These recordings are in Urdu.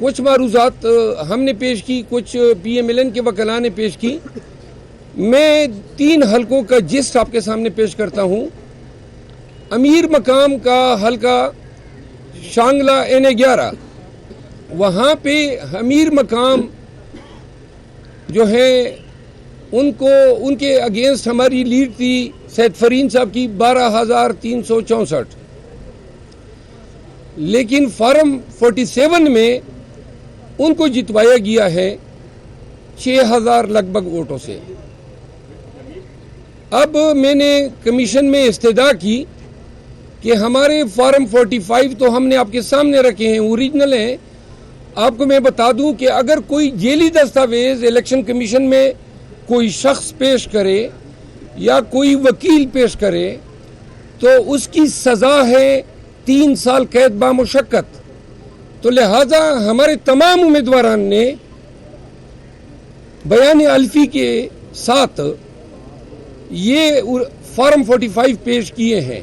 کچھ معروضات ہم نے پیش کی, کچھ PMLN کے وکلاء نے پیش کی. میں 3 حلقوں کا جسٹ آپ کے سامنے پیش کرتا ہوں. امیر مقام کا حلقہ شانگلہ N11, وہاں پہ امیر مقام جو ہے ان کے اگینسٹ ہماری لیڈ تھی سید فرین صاحب کی 12,364, لیکن فارم 47 میں ان کو جتوایا گیا ہے 6,000 لگ بھگ ووٹوں سے. اب میں نے کمیشن میں استدعا کی کہ ہمارے فارم 45 تو ہم نے آپ کے سامنے رکھے ہیں, اوریجنل ہیں. آپ کو میں بتا دوں کہ اگر کوئی ذیلی دستاویز الیکشن کمیشن میں کوئی شخص پیش کرے یا کوئی وکیل پیش کرے تو اس کی سزا ہے 3 سال قید بامشقت. تو لہذا ہمارے تمام امیدواران نے بیان الفی کے ساتھ یہ فارم 45 پیش کیے ہیں.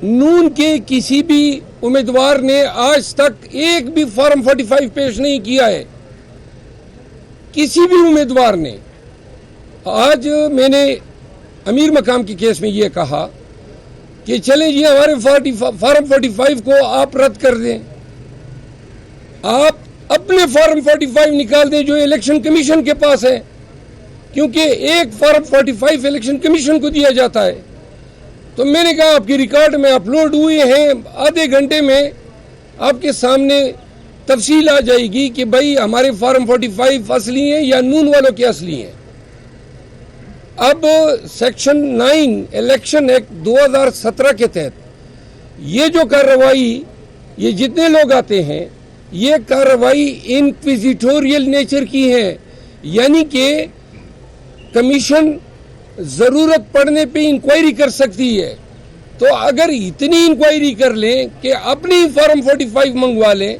نون کے کسی بھی امیدوار نے آج تک ایک بھی فارم 45 پیش نہیں کیا ہے, کسی بھی امیدوار نے. آج میں نے امیر مقام کے کیس میں یہ کہا کہ چلیں جی ہمارے فارم 45 کو آپ رد کر دیں, آپ اپنے فارم 45 نکال دیں جو الیکشن کمیشن کے پاس ہے, کیونکہ ایک فارم 45 الیکشن کمیشن کو دیا جاتا ہے. تو میں نے کہا آپ کی ریکارڈ میں اپلوڈ ہوئے ہیں, آدھے گھنٹے میں آپ کے سامنے تفصیل آ جائے گی کہ بھائی ہمارے فارم 45 اصلی ہیں یا نون والوں کے اصلی ہیں. اب سیکشن 9 الیکشن ایکٹ 2017 کے تحت یہ جو کارروائی, یہ جتنے لوگ آتے ہیں, یہ کارروائی انکویزیٹوریل نیچر کی ہے, یعنی کہ کمیشن ضرورت پڑنے پہ انکوائری کر سکتی ہے. تو اگر اتنی انکوائری کر لیں کہ اپنی فارم 45 منگوا لیں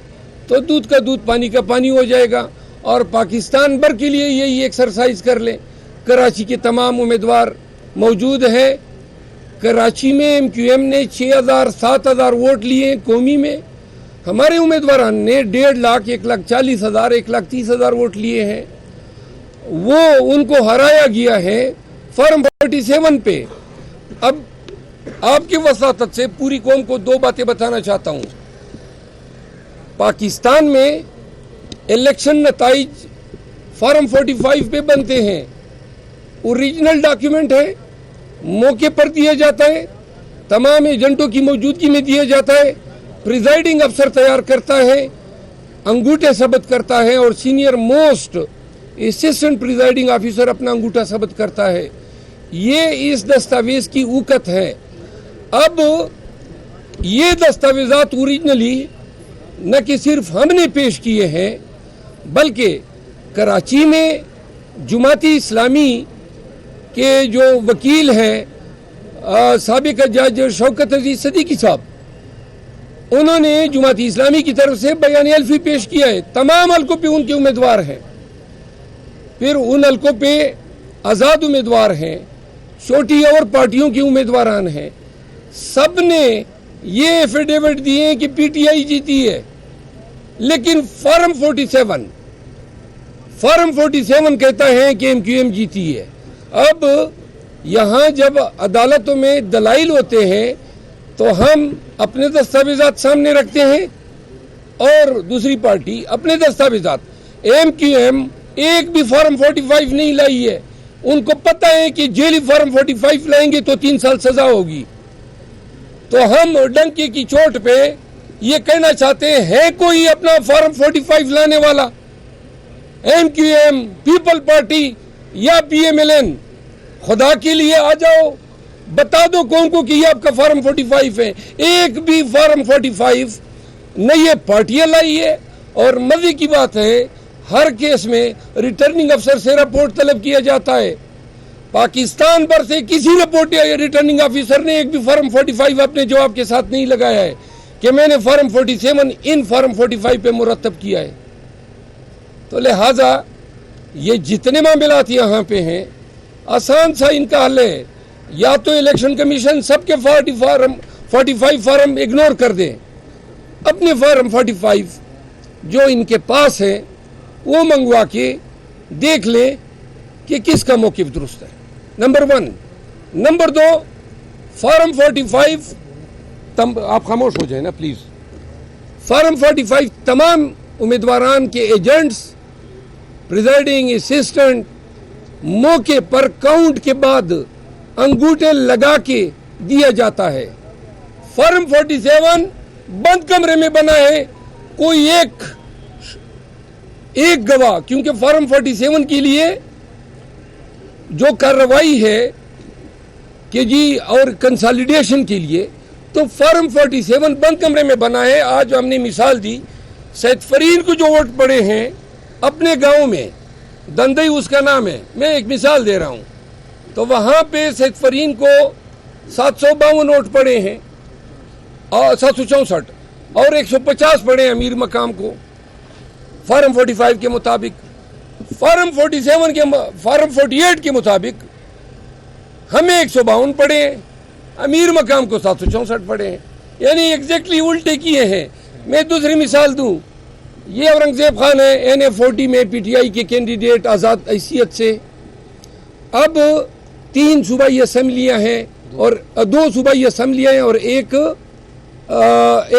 تو دودھ کا دودھ پانی کا پانی ہو جائے گا, اور پاکستان بھر کے لیے یہی ایکسرسائز کر لیں. کراچی کے تمام امیدوار موجود ہیں. کراچی میں MQM نے 6,000-7,000 ووٹ لیے قومی میں. ہمارے امیدواران نے 1.5 لاکھ 1,40,000 1,30,000 ووٹ لیے ہیں. وہ ان کو ہرایا گیا ہے فارم 47 پہ. اب آپ کی وساطت سے پوری قوم کو 2 باتیں بتانا چاہتا ہوں. پاکستان میں الیکشن نتائج فارم 45 پہ بنتے ہیں, اوریجنل ڈاکیومنٹ ہے, موقع پر دیا جاتا ہے, تمام ایجنٹوں کی موجودگی میں دیا جاتا ہے, پریزائڈنگ افسر تیار کرتا ہے, انگوٹھے ثبت کرتا ہے, اور senior most assistant presiding officer اپنا انگوٹھا ثبت کرتا ہے. یہ اس دستاویز کی اوقت ہے. اب یہ دستاویزات اوریجنلی نہ کہ صرف ہم نے پیش کیے ہیں, بلکہ کراچی میں جماعتی اسلامی کے جو وکیل ہیں سابق جج شوکت عزیز صدیقی صاحب, انہوں نے جماعتی اسلامی کی طرف سے بیان الفی پیش کیا ہے. تمام حلقوں پہ ان کے امیدوار ہیں, پھر ان حلقوں پہ آزاد امیدوار ہیں, چھوٹی اور پارٹیوں کی امیدواران ہیں. سب نے یہ ایفیڈیوٹ دیے ہیں کہ PTI جیتی ہے, لیکن فارم 47 کہتا ہے کہ MQM جیتی ہے. اب یہاں جب عدالتوں میں دلائل ہوتے ہیں تو ہم اپنے دستاویزات سامنے رکھتے ہیں اور دوسری پارٹی اپنے دستاویزات. MQM ایک بھی فارم 45 نہیں لائی ہے. ان کو پتہ ہے کہ جیلی فارم 45 لائیں گے تو 3 سال سزا ہوگی. تو ہم ڈنکے کی چوٹ پہ یہ کہنا چاہتے ہیں, ہے کوئی اپنا فارم 45 لانے والا؟ MQM, پیپل پارٹی یا PMLN, خدا کے لیے آ جاؤ, بتا دو کون کو کہ یہ آپ کا فارم 45 ہے. ایک بھی فارم 45 نہ یہ پارٹیاں لائی ہے. اور مزے کی بات ہے, ہر کیس میں ریٹرننگ افسر سے رپورٹ طلب کیا جاتا ہے. پاکستان پر سے کسی رپورٹ یا ریٹرننگ آفیسر نے ایک بھی فارم 45 اپنے جواب کے ساتھ نہیں لگایا ہے کہ میں نے فارم 47 ان فارم 45 پہ مرتب کیا ہے. تو لہٰذا یہ جتنے معاملات یہاں پہ ہیں آسان سا ان کا حل ہے. یا تو الیکشن کمیشن سب کے 45 فارم اگنور کر دیں, اپنے فارم 45 جو ان کے پاس ہے وہ منگوا کے دیکھ لیں کہ کس کا موقف درست ہے. نمبر 1. نمبر 2, فارم 45 آپ خاموش ہو جائیں نا پلیز. فارم 45 تمام امیدواران کے ایجنٹس، پریزائڈنگ اسسٹنٹ موقع پر کاؤنٹ کے بعد انگوٹھے لگا کے دیا جاتا ہے. فارم 47 بند کمرے میں بنا ہے، کوئی ایک گواہ، کیونکہ فارم 47 کے لیے جو کارروائی ہے کہ جی اور کنسالیڈیشن کے لیے، تو فارم 47 بند کمرے میں بنا ہے. آج ہم نے مثال دی، سید فرین کو جو ووٹ پڑے ہیں اپنے گاؤں میں، دندئی اس کا نام ہے، میں ایک مثال دے رہا ہوں، تو وہاں پہ سید فرین کو 752 ووٹ پڑے ہیں، 764 اور 150 پڑے ہیں امیر مقام کو فارم 45 کے مطابق. فارم 48 کے مطابق ہمیں 152 پڑے ہیں، امیر مقام کو 764 پڑے ہیں، یعنی ایگزیکٹلی الٹے کیے ہیں. میں دوسری مثال دوں، یہ اورنگزیب خان ہے NA40 میں PTI کے کینڈیڈیٹ آزاد حیثیت سے. اب 3 صوبائی اسمبلیاں ہیں اور 2 صوبائی اسمبلیاں ہیں اور ایک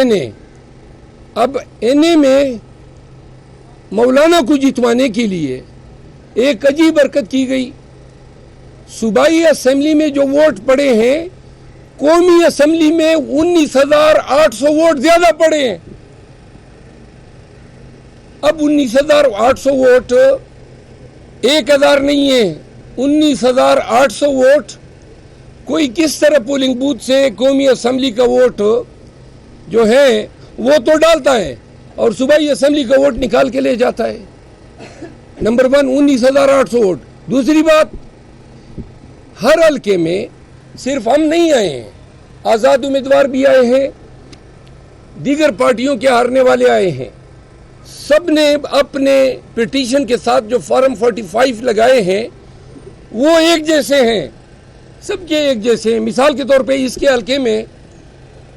NA. اب NA میں مولانا کو جتوانے کے لیے ایک عجیب حرکت کی گئی. صوبائی اسمبلی میں جو ووٹ پڑے ہیں، قومی اسمبلی میں 19,800 ووٹ زیادہ پڑے ہیں. اب 19,800 ووٹ 1,000 نہیں ہے، 19,800 ووٹ کوئی کس طرح پولنگ بوتھ سے قومی اسمبلی کا ووٹ جو ہے وہ تو ڈالتا ہے اور صوبائی اسمبلی کا ووٹ نکال کے لے جاتا ہے. Number 1 19,800 vote. دوسری بات، ہر حلقے میں صرف ہم نہیں آئے ہیں، آزاد امیدوار بھی آئے ہیں، دیگر پارٹیوں کے ہارنے والے آئے ہیں. سب نے اپنے پٹیشن کے ساتھ جو فارم 45 لگائے ہیں وہ ایک جیسے ہیں، سب کے ایک جیسے ہیں. مثال کے طور پہ اس کے حلقے میں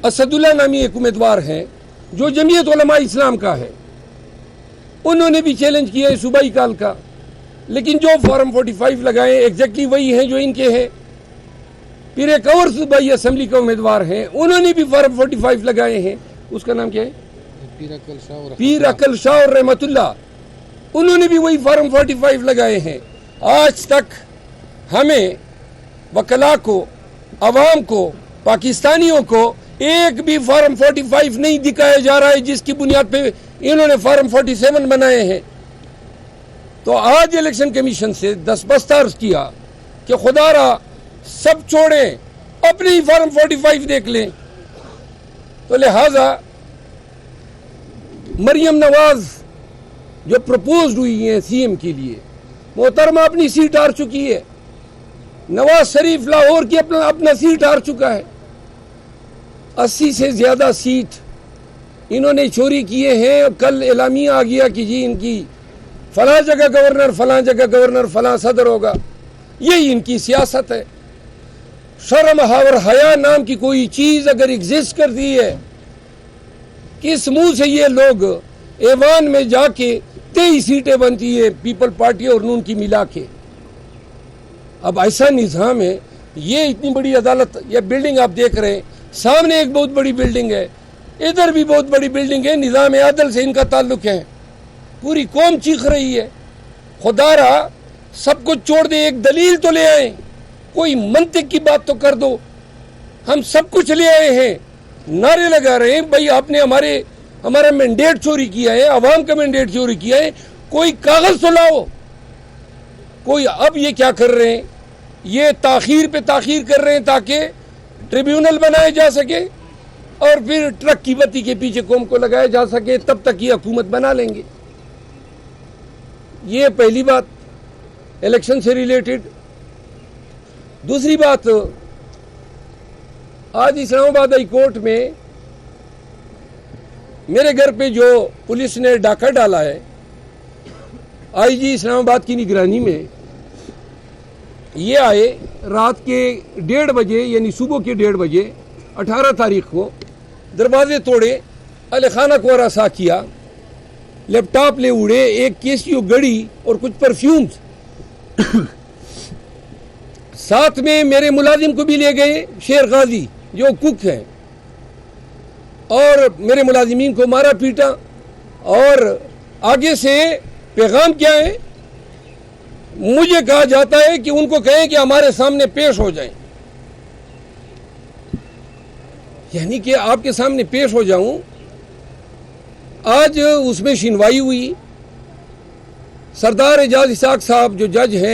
اسد اللہ نامی ایک امیدوار ہیں جو جمعیت علماء اسلام کا ہے، انہوں نے بھی چیلنج کیا ہے صوبائی کا حلقہ، لیکن جو فارم 45 لگائے ایگزیکٹلی وہی ہیں جو ان کے ہیں. پھر ایک اور صوبائی اسمبلی کا امیدوار ہیں، انہوں نے بھی فارم 45 لگائے ہیں، اس کا نام کیا ہے؟ پیر عقل شاہ اور رحمت اللہ، انہوں نے بھی وہی فارم 45 لگائے ہیں. آج تک ہمیں وکلاء کو، عوام کو، پاکستانیوں کو ایک بھی فارم 45 نہیں دکھایا جا رہا ہے جس کی بنیاد پہ انہوں نے فارم 47 بنائے ہیں. تو آج الیکشن کمیشن سے دستبردار کیا کہ خدا را سب چھوڑیں، اپنے ہی فارم 45 دیکھ لیں. تو لہذا مریم نواز جو پروپوزڈ ہوئی ہیں CM کے لیے، محترمہ اپنی سیٹ ہار چکی ہے. نواز شریف لاہور کی اپنا سیٹ ہار چکا ہے. 80 سے زیادہ سیٹ انہوں نے چوری کیے ہیں. کل اعلامیہ آ گیا کہ جی ان کی فلاں جگہ گورنر، فلاں جگہ گورنر، فلاں صدر ہوگا. یہی ان کی سیاست ہے. شرم اور حیا نام کی کوئی چیز اگر ایگزسٹ کرتی ہے، کس منہ سے یہ لوگ ایوان میں جا کے 23 سیٹیں بنتی ہے پیپل پارٹی اور نون کی ملا کے. اب ایسا نظام ہے. یہ اتنی بڑی عدالت، یہ بلڈنگ آپ دیکھ رہے ہیں، سامنے ایک بہت بڑی بلڈنگ ہے، ادھر بھی بہت بڑی بلڈنگ ہے. نظام عدل سے ان کا تعلق ہے. پوری قوم چیخ رہی ہے خدا را سب کچھ چھوڑ دے، ایک دلیل تو لے آئیں، کوئی منطق کی بات تو کر دو. ہم سب کچھ لے آئے ہیں، نعرے لگا رہے ہیں بھائی آپ نے ہمارا مینڈیٹ چوری کیا ہے، عوام کا مینڈیٹ چوری کیا ہے، کوئی کاغذ تو لاؤ. کوئی اب یہ کیا کر رہے ہیں، یہ تاخیر پہ تاخیر کر رہے ہیں تاکہ ٹریبیونل بنائے جا سکے اور پھر ٹرک کی بتی کے پیچھے قوم کو لگایا جا سکے، تب تک یہ حکومت بنا لیں گے. یہ پہلی بات الیکشن سے ریلیٹڈ. دوسری بات، آج اسلام آباد ہائی کورٹ میں میرے گھر پہ جو پولیس نے ڈاکہ ڈالا ہے، IG اسلام آباد کی نگرانی میں، یہ آئے رات کے 1:30 بجے یعنی صبح کے 1:30 بجے 18 تاریخ کو، دروازے توڑے، اہل خانہ کو ہراساں کیا. لیپ ٹاپ لے اڑے, ایک کیسیو گڑی اور کچھ پرفیومز. ساتھ میں میرے ملازم کو بھی لے گئے, شیر غازی جو کک ہیں, اور میرے ملازمین کو مارا پیٹا. اور آگے سے پیغام کیا ہے, مجھے کہا جاتا ہے کہ ان کو کہیں کہ ہمارے سامنے پیش ہو جائیں. یعنی کہ آپ کے سامنے پیش ہو جاؤں. آج اس میں شنوائی ہوئی. سردار اعجاز اسحاق صاحب جو جج ہیں